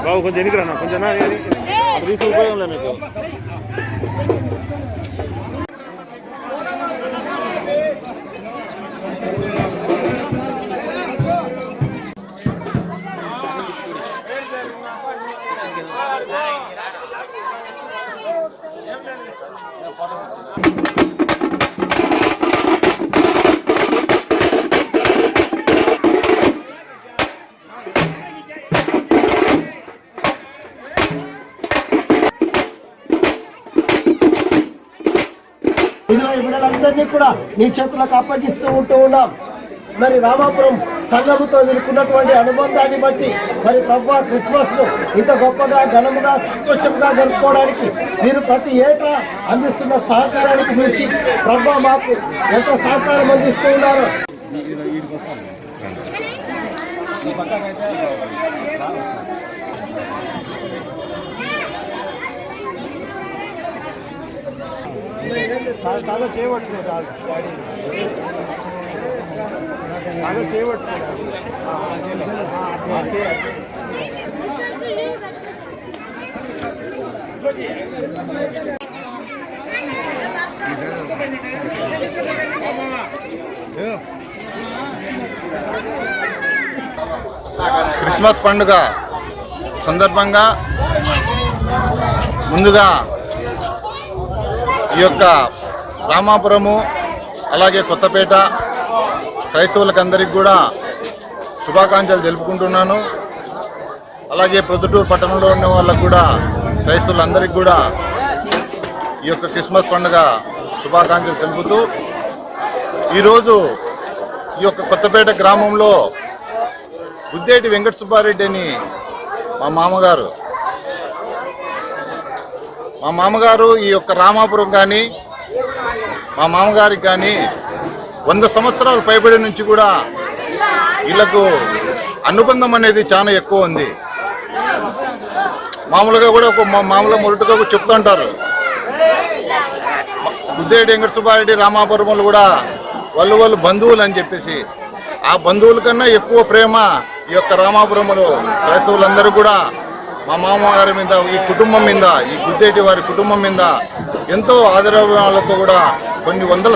బాబు కొంచెం ఎన్నికరా కొంచెం అటు తీసి ఉపయోగం లేదు మీకు. బిడ్డలందరినీ కూడా నీ చేతులకు అప్పగిస్తూ ఉన్నాం. మరి రామాపురం సంఘముతో వీరుకున్నటువంటి అనుబంధాన్ని బట్టి మరి ప్రభువా క్రిస్మస్ ను ఇంత గొప్పగా ఘనముగా సంతోషంగా జరుపుకోవడానికి మీరు ప్రతి ఏటా అందిస్తున్న సహకారానికి మించి ప్రభువా మాకు ఎంతో సహకారం అందిస్తూ ఉన్నారు. క్రిస్మస్ పండుగ సందర్భంగా ముందుగా ఈ యొక్క రామాపురము అలాగే కొత్తపేట క్రైస్తవులకందరికీ కూడా శుభాకాంక్షలు తెలుపుకుంటున్నాను. అలాగే ప్రొద్దుటూరు పట్టణంలో ఉన్న వాళ్ళకు కూడా క్రైస్తవులందరికీ కూడా ఈ యొక్క క్రిస్మస్ పండుగ శుభాకాంక్షలు తెలుపుతూ ఈరోజు ఈ యొక్క కొత్తపేట గ్రామంలో గుద్దేటి వెంకట సుబ్బారెడ్డి అని మా మామగారు ఈ యొక్క రామాపురం కానీ మా మామగారికి కానీ 100 సంవత్సరాల పైబడి నుంచి కూడా వీళ్ళకు అనుబంధం అనేది చాలా ఎక్కువ ఉంది. మామూలుగా కూడా మామూలుగా మొదటిగా చెప్తుంటారు గుద్దేటి వెంకట సుబ్బారెడ్డి రామాపురంలో కూడా వాళ్ళు బంధువులు అని చెప్పేసి. ఆ బంధువుల కన్నా ఎక్కువ ప్రేమ ఈ యొక్క రామాపురంలో క్రైస్తవులందరూ కూడా మా మామగారి మీద, ఈ కుటుంబం మీద, ఈ గుద్దేటి వారి కుటుంబం మీద ఎంతో ఆదరాభిమానాలతో కూడా కొన్ని 100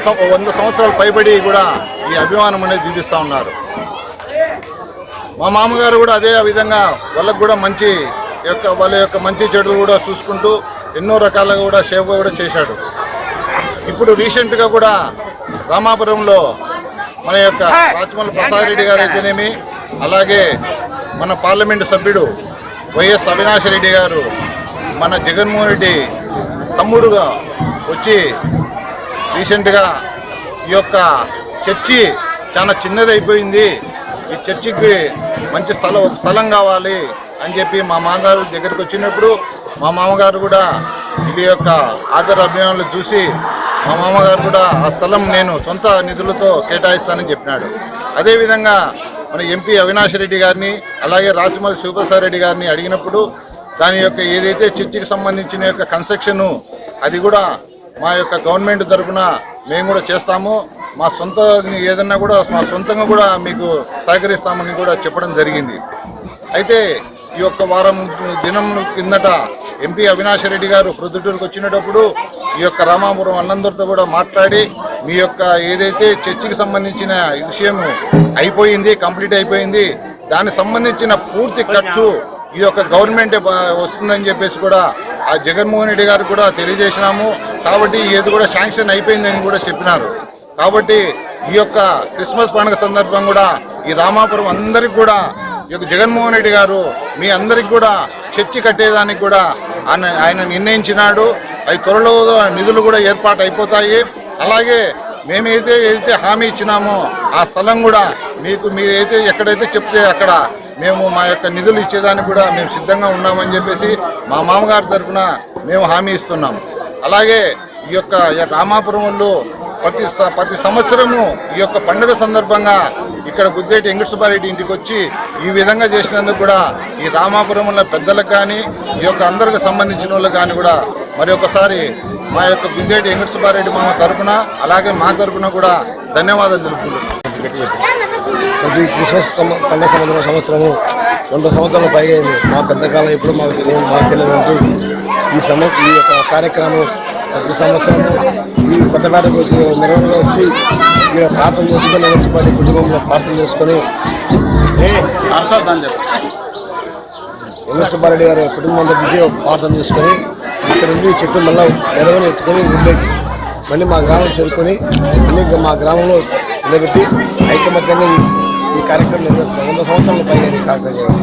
సంవత్సరాలు పైబడి కూడా ఈ అభిమానం అనేది చూపిస్తూ ఉన్నారు. మా మామగారు కూడా అదే విధంగా వాళ్ళకు కూడా వాళ్ళ యొక్క మంచి చెడులు కూడా చూసుకుంటూ ఎన్నో రకాలుగా కూడా సేవ కూడా చేశాడు. ఇప్పుడు రీసెంట్గా కూడా రామాపురంలో మన యొక్క రాచమల్లి ప్రసాద్ రెడ్డి గారు అయితేనేమి, అలాగే మన పార్లమెంటు సభ్యుడు వైఎస్ అవినాష్ రెడ్డి గారు మన జగన్మోహన్ రెడ్డి తమ్ముడుగా వచ్చి రీసెంట్గా ఈ యొక్క చర్చి చాలా చిన్నదైపోయింది, ఈ చర్చికి మంచి ఒక స్థలం కావాలి అని చెప్పి మా మామగారు దగ్గరికి వచ్చినప్పుడు మా మామగారు కూడా ఇది యొక్క ఆదర అభిమానులు చూసి మా మామగారు కూడా ఆ స్థలం నేను సొంత నిధులతో కేటాయిస్తానని చెప్పినాడు. అదేవిధంగా మన ఎంపీ అవినాష్ రెడ్డి గారిని అలాగే రాచమల్లి శివప్రసాద్ రెడ్డి గారిని అడిగినప్పుడు దాని యొక్క ఏదైతే చర్చికి సంబంధించిన యొక్క కన్స్ట్రక్షను అది కూడా మా యొక్క గవర్నమెంట్ తరఫున మేము కూడా చేస్తాము, మా సొంత ఏదన్నా కూడా మా సొంతంగా కూడా మీకు సహకరిస్తామని కూడా చెప్పడం జరిగింది. అయితే ఈ యొక్క వారం దినం కిందట ఎంపీ అవినాష్ రెడ్డి గారు ప్రొద్దుటూరుకు వచ్చినప్పుడు ఈ యొక్క రామాపురం అన్నందరితో కూడా మాట్లాడి మీ యొక్క ఏదైతే చర్చికి సంబంధించిన విషయం అయిపోయింది, కంప్లీట్ అయిపోయింది, దానికి సంబంధించిన పూర్తి ఖర్చు ఈ యొక్క గవర్నమెంట్ వస్తుందని చెప్పేసి కూడా ఆ జగన్మోహన్ రెడ్డి గారు కూడా తెలియజేసినాము. కాబట్టి ఏది కూడా శాంక్షన్ అయిపోయిందని కూడా చెప్పినారు. కాబట్టి ఈ యొక్క క్రిస్మస్ పండుగ సందర్భం కూడా ఈ రామాపురం అందరికి కూడా ఈ యొక్క జగన్మోహన్ రెడ్డి గారు మీ అందరికి కూడా చర్చి కట్టేదానికి కూడా ఆయన నిర్ణయించినాడు. అది త్వరలో నిధులు కూడా ఏర్పాటు అయిపోతాయి. అలాగే మేమైతే హామీ ఇచ్చినామో ఆ స్థలం కూడా మీరైతే ఎక్కడైతే చెప్తే అక్కడ మేము మా యొక్క నిధులు ఇచ్చేదానికి కూడా మేము సిద్ధంగా ఉన్నామని చెప్పేసి మా మామగారి తరఫున మేము హామీ ఇస్తున్నాం. అలాగే ఈ యొక్క రామాపురంలో ప్రతి సంవత్సరము ఈ యొక్క పండుగ సందర్భంగా ఈ ఇక్కడ గుద్దేటి వెంకటసుబ్బారెడ్డి ఇంటికి వచ్చి ఈ విధంగా చేసినందుకు కూడా ఈ రామాపురంలో పెద్దలకు కానీ ఈ యొక్క అందరికి సంబంధించిన వాళ్ళకి కానీ కూడా మరి ఒకసారి మా యొక్క గుద్దేటి వెంకటసుబ్బారెడ్డి మామ తరఫున అలాగే మా తరఫున కూడా ధన్యవాదాలు తెలుపుకుంటున్నాం. ప్రతి క్రిస్మస్ పండుగ సంవత్సరము 100 సంవత్సరాలు పైగా అయింది. మా పెద్దకాలం ఇప్పుడు మాకు తెలియదు. ఈ యొక్క కార్యక్రమం ప్రతి సంవత్సరము ఈ కొత్తపేటకు మెరుగుగా వచ్చి ఇక్కడ ప్రార్థన చేసుకొని వెంకటసుబ్బారెడ్డి కుటుంబంలో ప్రార్థన చేసుకొని వెంకటసుబ్బారెడ్డి గారి కుటుంబంతో పిలిచి ప్రార్థన చేసుకొని ఇక్కడ నుండి చెట్టు మళ్ళీ మెరుగుని ఎత్తుకొని ఊళ్ళోకి మళ్ళీ మా గ్రామం చేరుకొని మళ్ళీ మా గ్రామంలో నిలబెట్టి ఐకమత్యంగా ఈ కార్యక్రమం నిర్వహిస్తున్నాం. 100 సంవత్సరాల పైగా ఈ కార్యక్రమం